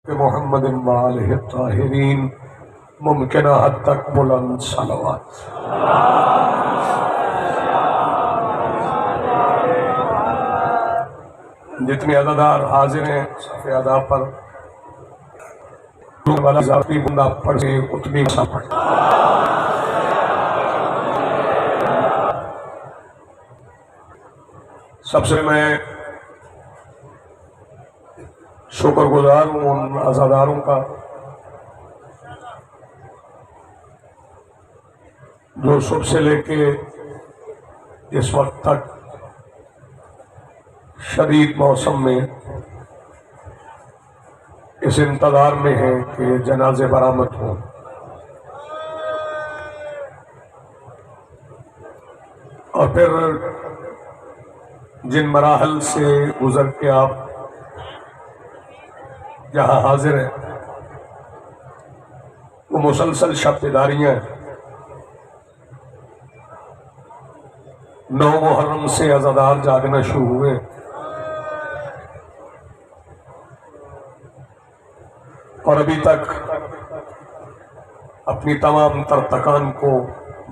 محمد وآلہ الطاہرین ممکنہ حد تک بلند صلوات۔ جتنے عزادار حاضر ہیں صف ادا پر والا ذاتی بندہ پڑھے اتنی مسا پڑھے۔ سب سے میں شکر گزار ہوں ان عزاداروں کا جو صبح سے لے کے اس وقت تک شدید موسم میں اس انتظار میں ہیں کہ جنازے برآمد ہوں۔ اور پھر جن مراحل سے گزر کے آپ یہاں حاضر ہیں وہ مسلسل شب بیداریاں ہیں۔ 9 محرم سے عزادار جاگنا شروع ہوئے اور ابھی تک اپنی تمام تر تکان کو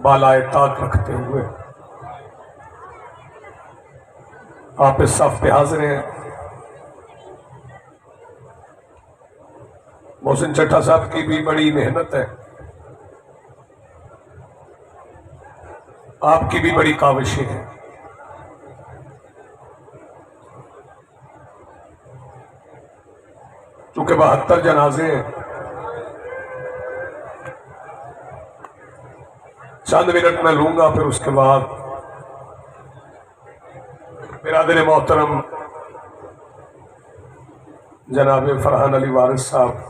بالائے طاق رکھتے ہوئے آپ اس صف پہ حاضر ہیں۔ محسن چٹھا صاحب کی بھی بڑی محنت ہے، آپ کی بھی بڑی کاوشیں ہیں۔ چونکہ 72 جنازے ہیں، چند منٹ میں لوں گا، پھر اس کے بعد برادر محترم جناب فرحان علی وارث صاحب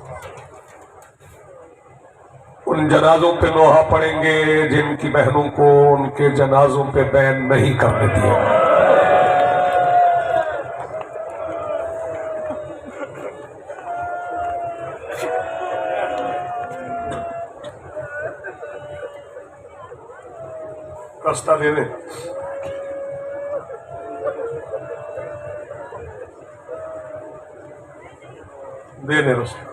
ان جنازوں پہ نوحہ پڑھیں گے جن کی بہنوں کو ان کے جنازوں پہ بین نہیں کرنے دیا۔ راستہ دے دیں۔ دے دیں راستہ۔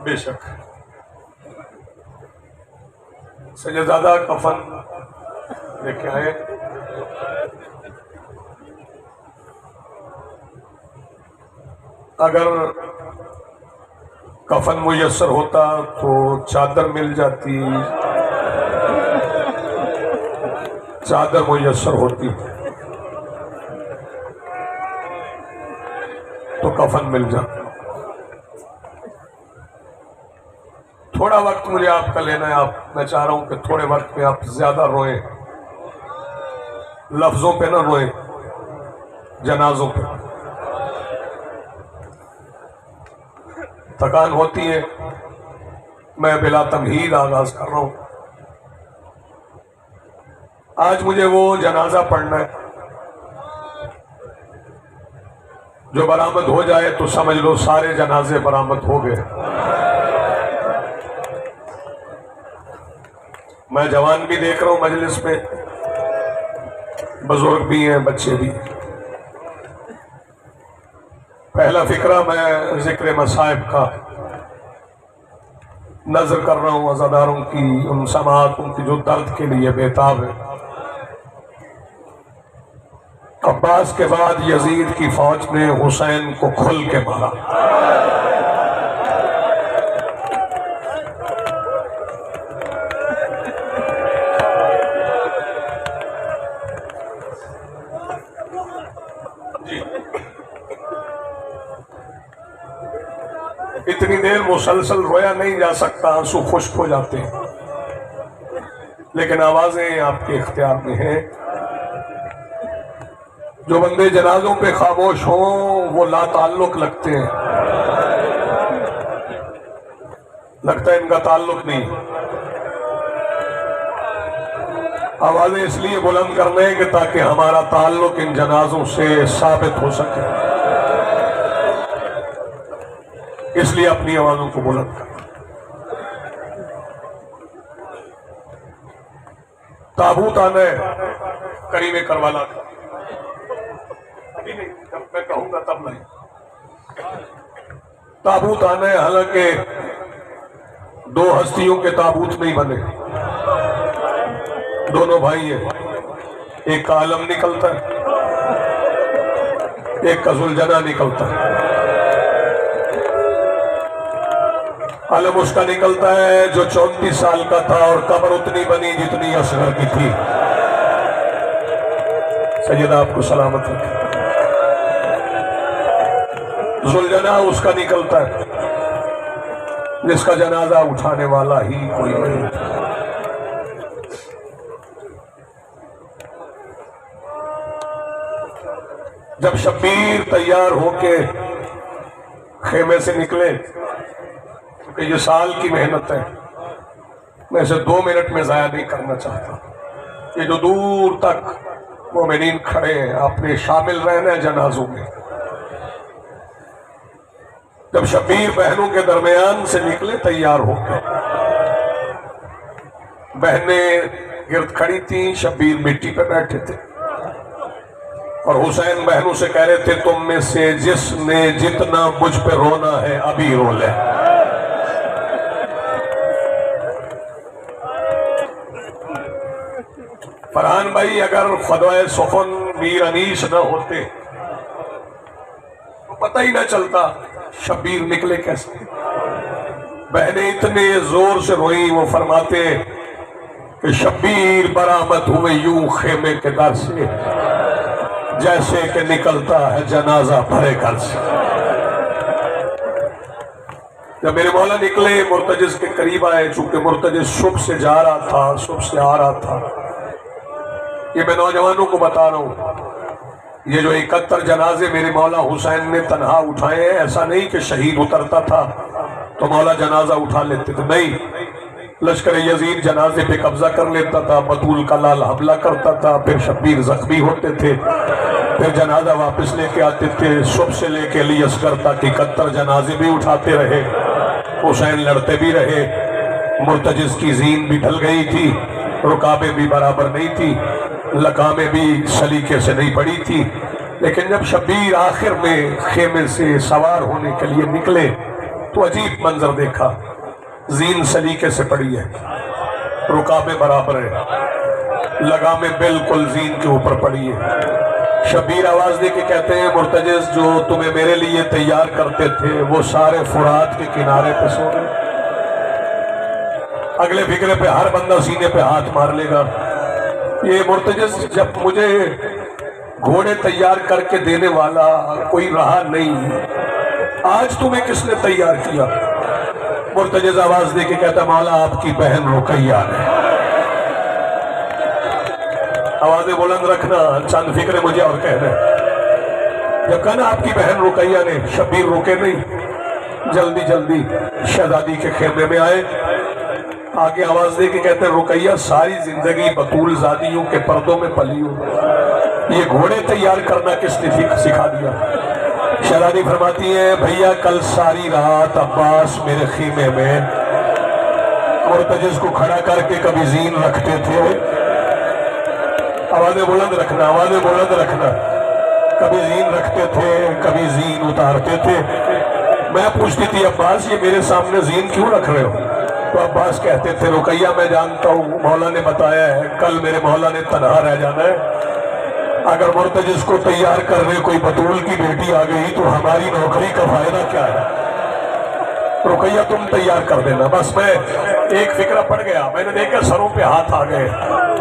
بے شک سیدزادہ کفن لے کے آئے۔ اگر کفن میسر ہوتا تو چادر مل جاتی، چادر میسر ہوتی تو کفن مل جاتا۔ تھوڑا وقت مجھے آپ کا لینا ہے، میں چاہ رہا ہوں کہ تھوڑے وقت میں آپ زیادہ روئیں، لفظوں پہ نہ روئیں، جنازوں پہ۔ تکان ہوتی ہے، میں بلا تمہید آغاز کر رہا ہوں۔ آج مجھے وہ جنازہ پڑھنا ہے جو برآمد ہو جائے تو سمجھ لو سارے جنازے برآمد ہو گئے۔ میں جوان بھی دیکھ رہا ہوں مجلس میں، بزرگ بھی ہیں، بچے بھی۔ پہلا فقرہ میں ذکر مصائب کا نظر کر رہا ہوں، عزاداروں کی ان سماعتوں کی جو درد کے لیے بےتاب ہے۔ عباس کے بعد یزید کی فوج نے حسین کو کھل کے مارا۔ اتنی دیر مسلسل رویا نہیں جا سکتا، آنسو خشک ہو جاتے ہیں، لیکن آوازیں آپ کے اختیار میں ہیں۔ جو بندے جنازوں پہ خاموش ہوں وہ لا تعلق لگتے ہیں، لگتا ہے ان کا تعلق نہیں۔ آوازیں اس لیے بلند کرنے ہیں کہ تاکہ ہمارا تعلق ان جنازوں سے ثابت ہو سکے، اس لیے اپنی آوازوں کو بلند کرنا۔ تابوت آنا ہے کریم کربلا کا، ابھی نہیں، جب میں کہوں گا تب نہیں۔ تابوت آنا ہے، حالانکہ دو ہستیوں کے تابوت نہیں بنے، دونوں بھائی ہیں، ایک کا عالم نکلتا ہے، ایک کا ذوالجناح نکلتا ہے۔ عالم اس کا نکلتا ہے جو 34 سال کا تھا اور قبر اتنی بنی جتنی اصغر کی تھی۔ سیدہ آپ کو سلامت رکھے۔ ذوالجناح اس کا نکلتا ہے جس کا جنازہ اٹھانے والا ہی کوئی نہیں۔ جب شبیر تیار ہو کے خیمے سے نکلے، کہ یہ سال کی محنت ہے، میں اسے 2 منٹ میں ضائع نہیں کرنا چاہتا۔ یہ جو دور تک مومنین کھڑے ہیں، اپنے شامل رہنا ہے جنازوں میں۔ جب شبیر بہنوں کے درمیان سے نکلے تیار ہو کے، بہنیں گرد کھڑی تھیں، شبیر مٹی پہ بیٹھے تھے، اور حسین بہنوں سے کہہ رہے تھے تم میں سے جس نے جتنا مجھ پہ رونا ہے ابھی رو لے۔ فرحان بھائی، اگر خدوائے سخن میر انیس نہ ہوتے تو پتہ ہی نہ چلتا شبیر نکلے کیسے۔ بہنیں اتنے زور سے روئیں، وہ فرماتے کہ شبیر برآمد ہوئے یوں خیمے کے در سے، جیسے کہ نکلتا ہے جنازہ بھرے گھر سے۔ جب میرے مولا نکلے، مرتجز کے قریب آئے، چونکہ مرتجز صبح سے جا رہا تھا، صبح سے آ رہا تھا۔ یہ میں نوجوانوں کو بتا رہا ہوں، یہ جو 71 جنازے میرے مولا حسین نے تنہا اٹھائے ہیں، ایسا نہیں کہ شہید اترتا تھا تو مولا جنازہ اٹھا لیتے تھے، نہیں۔ لشکر یزید جنازے پہ قبضہ کر لیتا تھا، بطول کا لال حملہ کرتا تھا، پھر شبیر زخمی ہوتے تھے، پھر جنازہ واپس لے کے آتے تھے۔ صبح سے لے کے علی اصغر تک 71 جنازے بھی اٹھاتے رہے، حسین لڑتے بھی رہے۔ مرتجز کی زین بھی ڈھل گئی تھی، رکابیں بھی برابر نہیں تھی، لگامیں بھی سلیقے سے نہیں پڑی تھی، لیکن جب شبیر آخر میں خیمے سے سوار ہونے کے لیے نکلے تو عجیب منظر دیکھا۔ زین سلیقے سے پڑی ہے، رکابیں برابر ہیں، لگامیں بالکل زین کے اوپر پڑی ہے۔ شبیر آواز دے کے کہتے ہیں مرتجز جو تمہیں میرے لیے تیار کرتے تھے وہ سارے فرات کے کنارے پہ سو گئے۔ اگلے فکرے پہ ہر بندہ سینے پہ ہاتھ مار لے گا۔ یہ مرتجز جب مجھے گھوڑے تیار کر کے دینے والا کوئی رہا نہیں، آج تمہیں کس نے تیار کیا؟ مرتجز آواز دے کے کہتا مولا آپ کی بہن رقیہ نے۔ آوازیں بلند رکھنا، چند فکرے مجھے اور کہہ رہے۔ جب کہا نا آپ کی بہن رقیہ نے، شبیر رکے نہیں، جلدی جلدی شہزادی کے خیمے میں آئے۔ آگے آواز دے کے کہتے ہیں رقیہ ساری زندگی بطول زادیوں کے پردوں میں پلی ہوں، یہ گھوڑے تیار کرنا کس نے سکھا دیا؟ شہزادی فرماتی ہیں بھیا کل ساری رات عباس میرے خیمے میں مرتجز کو کھڑا کر کے کبھی زین رکھتے تھے، آوازیں بلند رکھنا، آوازیں بلند رکھنا، کبھی زین رکھتے تھے کبھی زین اتارتے تھے۔ میں پوچھتی تھی عباس یہ میرے سامنے زین کیوں رکھ رہے ہو؟ تو عباس کہتے تھے رقیہ میں جانتا ہوں مولا نے بتایا ہے کل میرے مولا نے تنہا رہ جانا ہے، اگر مرتجز کو تیار کرنے کوئی بطول کی بیٹی آ گئی تو ہماری نوکری کا فائدہ کیا ہے؟ رقیہ تم تیار کر دینا۔ بس میں ایک فکرہ پڑ گیا، میں نے دیکھا سروں پہ ہاتھ آ گئے،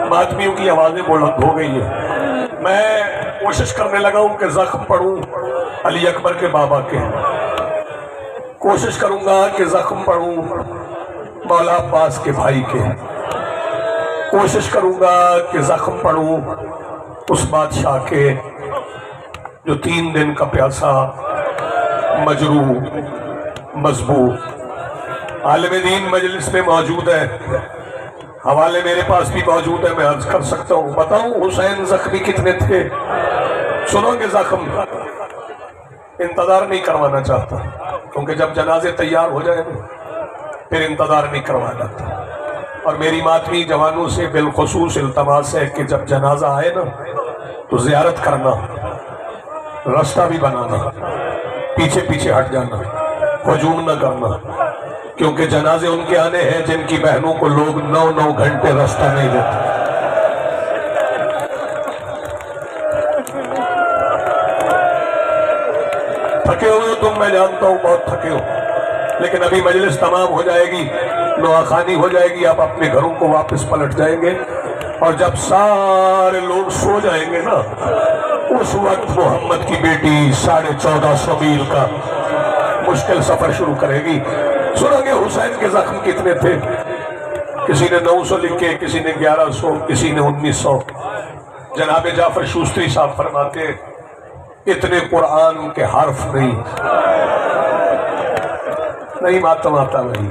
ماتمیوں کی آوازیں بلند ہو گئی ہیں۔ میں کوشش کرنے لگا ہوں کہ زخم پڑھوں علی اکبر کے بابا کے، کوشش کروں گا کہ زخم پڑھوں مولا عباس کے بھائی کے، کوشش کروں گا کہ زخم پڑھوں اس بادشاہ کے جو 3 دن کا پیاسا، مجروح، مذبوح۔ عالم دین مجلس میں موجود ہے، حوالے میرے پاس بھی موجود ہے، میں عرض کر سکتا ہوں۔ بتاؤں حسین زخمی کتنے تھے؟ سنو گے زخم، انتظار نہیں کروانا چاہتا، کیونکہ جب جنازے تیار ہو جائیں پھر انتظار نہیں کروانا چاہتا۔ اور میری ماتمی جوانوں سے بالخصوص التماس ہے کہ جب جنازہ آئے نا تو زیارت کرنا، رستہ بھی بنانا، پیچھے پیچھے ہٹ جانا، ہجوم نہ کرنا، کیونکہ جنازے ان کے آنے ہیں جن کی بہنوں کو لوگ 9 گھنٹے رستہ نہیں دیتے۔ تھکے ہوئے ہو تم، میں جانتا ہوں بہت تھکے ہو، لیکن ابھی مجلس تمام ہو جائے گی، نواخوانی ہو جائے گی، آپ اپنے گھروں کو واپس پلٹ جائیں گے، اور جب سارے لوگ سو جائیں گے نا، اس وقت محمد کی بیٹی 1450 میل کا مشکل سفر شروع کرے گی۔ سنو گے حسین کے زخم کتنے تھے؟ کسی نے 900 لکھے، کسی نے 1100، کسی نے 1900۔ جناب جعفر شوستری صاحب فرماتے اتنے قرآن کے حرف نہیں ماتم آتا نہیں،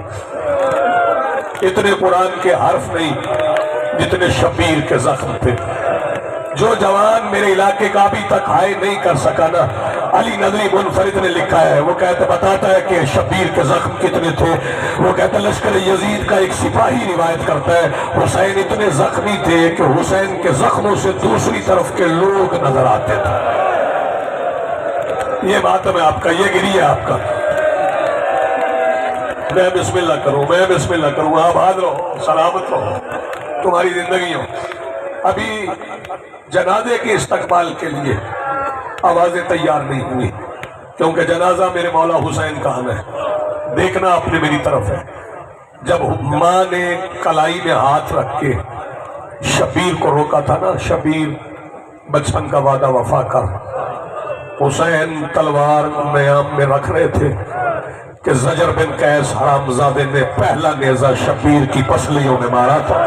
اتنے قرآن کے حرف نہیں جتنے شبیر کے زخم تھے۔ جو جوان میرے علاقے کا ابھی تک ہائے نہیں کر سکا نا، علی ندوی منفرد نے لکھا ہے، وہ بتاتا ہے کہ شبیر کے زخم کتنے تھے۔ وہ کہتا ہے لشکر یزید کا ایک سپاہی روایت کرتا ہے حسین اتنے زخمی تھے کہ حسین کے زخموں سے دوسری طرف کے لوگ نظر آتے تھے۔ یہ ماتم ہے آپ کا، یہ گری ہے آپ کا۔ میں بسم اللہ کروں، میں بسم اللہ کروں، آباد رہو، سلامت رہو، تمہاری زندگی ہو۔ ابھی جنازے کے استقبال کے لیے آوازیں تیار نہیں ہوئی، کیونکہ جنازہ میرے مولا حسین کا ہے، دیکھنا اپنے میری طرف ہے۔ جب ماں نے کلائی میں ہاتھ رکھ کے شبیر کو روکا تھا نا، شبیر بچپن کا وعدہ وفا کر، حسین تلوار میام میں رکھ رہے تھے کہ زجر بن قیس حرامزادے نے پہلا نیزہ شبیر کی پسلیوں میں مارا تھا۔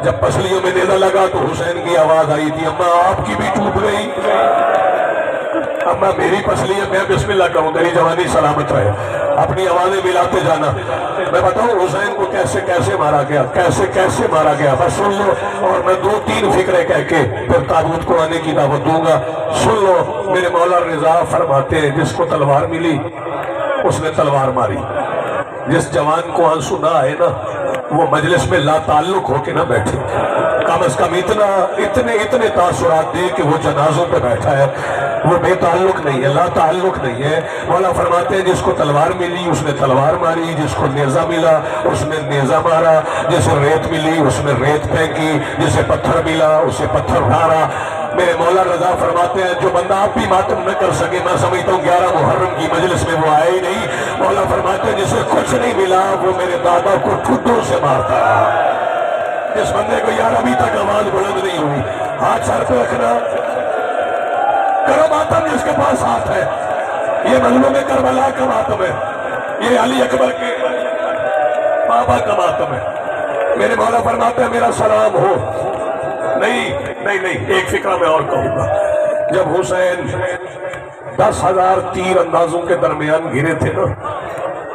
جب پسلیوں میں نیزہ لگا تو حسین کی آواز آئی تھی اماں آپ کی بھی ٹوٹ گئی، اماں میری پسلی ہے، میں بسم اللہ کروں، تیری جوانی سلامت رہے۔ اپنی آوازیں ملاتے جانا۔ میں بتاؤں حسین کو کیسے کیسے مارا گیا، کیسے کیسے مارا گیا، بس سن لو، اور میں 2-3 فکرے کہہ کے پھر تابوت کو آنے کی دعوت دوں گا۔ سن لو، میرے مولا رضا فرماتے ہیں جس کو تلوار ملی اس نے تلوار ماری۔ جس جوان کو آنسو نہ آئے نا وہ مجلس میں لا تعلق ہو کے نہ بیٹھے، کم از کم اتنے تاثرات دے کہ وہ جنازوں پہ بیٹھا ہے، وہ بے تعلق نہیں ہے، لا تعلق نہیں ہے۔ مولا فرماتے ہیں جس کو تلوار ملی اس نے تلوار ماری، جس کو نیزہ ملا اس نے نیزہ مارا، جسے ریت ملی اس نے ریت پھینکی، جسے پتھر ملا اسے پتھر مارا۔ میرے مولا رضا فرماتے ہیں جو بندہ آپ بھی ماتم نہ کر سکے، میں سمجھتا ہوں 11 محرم کی مجلس میں وہ آئے ہی نہیں۔ مولا فرماتے ہیں جسے کچھ نہیں ملا وہ میرے دادا کو ٹھڈوں سے مارتا رہا۔ جس بندے کو یار ابھی تک آواز بلند نہیں ہوئی، ہاتھ سر پہ رکھنا، کرو ماتم جس کے پاس ہاتھ ہے۔ یہ مظلوم کربلا کا ماتم ہے، یہ علی اکبر کے بابا کا ماتم ہے۔ میرے مولا فرماتے ہیں میرا سلام ہو۔ نہیں، ایک فکرہ میں اور کہوں گا۔ جب حسین 10,000 تیر اندازوں کے درمیان گرے تھے نا،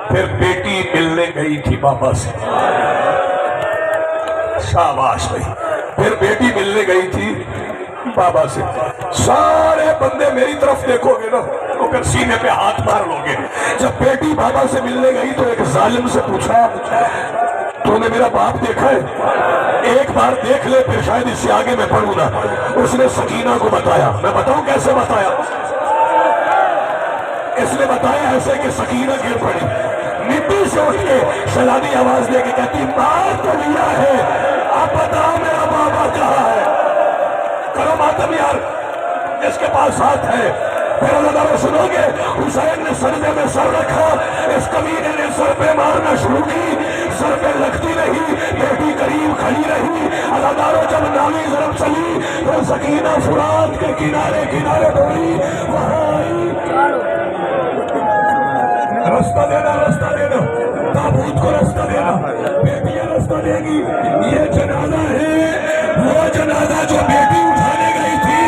پھر بیٹی ملنے گئی تھی بابا سے، شاباش بھائی، پھر بیٹی ملنے گئی تھی بابا سے۔ سارے بندے میری طرف دیکھو گے نا تو پھر سینے پہ ہاتھ مار لو گے۔ جب بیٹی بابا سے ملنے گئی تو ایک ظالم سے پوچھا تو نے میرا باپ دیکھا ہے؟ ایک بار دیکھ لے پھر شاید اس سے آگے میں پڑھوں نا۔ اس نے سکینہ کو بتایا، میں بتاؤں کیسے بتایا؟ اس نے بتایا ایسے کہ سکینہ گر پڑی، مٹی سے اٹھ کے سلانی آواز دے کے کہتی مار تو لیا ہے، اب بتا میرا بابا کہاں ہے؟ کرو ماتم یار جس کے پاس ہاتھ ہے۔ پھر اللہ تعالیٰ سنو گے حسین نے سجدے میں سر رکھا، اس کمینے نے سر پہ مارنا شروع کی، سر پہ لگتی رہی، بیٹی قریب کھڑی رہی۔ اللہ تعالیٰ جب نامی ضرب چلی تو سکینہ فرات کے کنارے دوڑی، وہاں آئی۔ رستہ دینا، تابوت کو رستہ دینا، بیٹیاں رستہ دے گی۔ یہ جنازہ ہے وہ جنازہ جو بیٹی اٹھانے گئی تھی،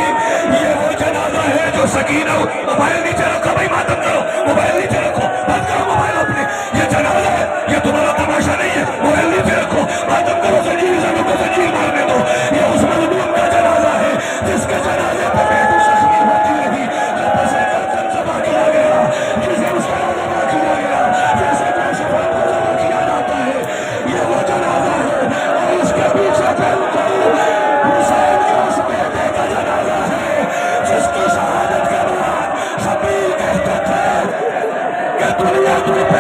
یہ وہ جنازہ ہے جو سکینہ۔ موبائل نیچے رکھو بھائی، ماتم کرو، موبائل نیچے رکھو، بات کرو موبائل اپنے۔ یہ جنازہ ہے، یہ تمہارا تماشا نہیں ہے، موبائل نیچے رکھو، ماتم کرو۔ ہے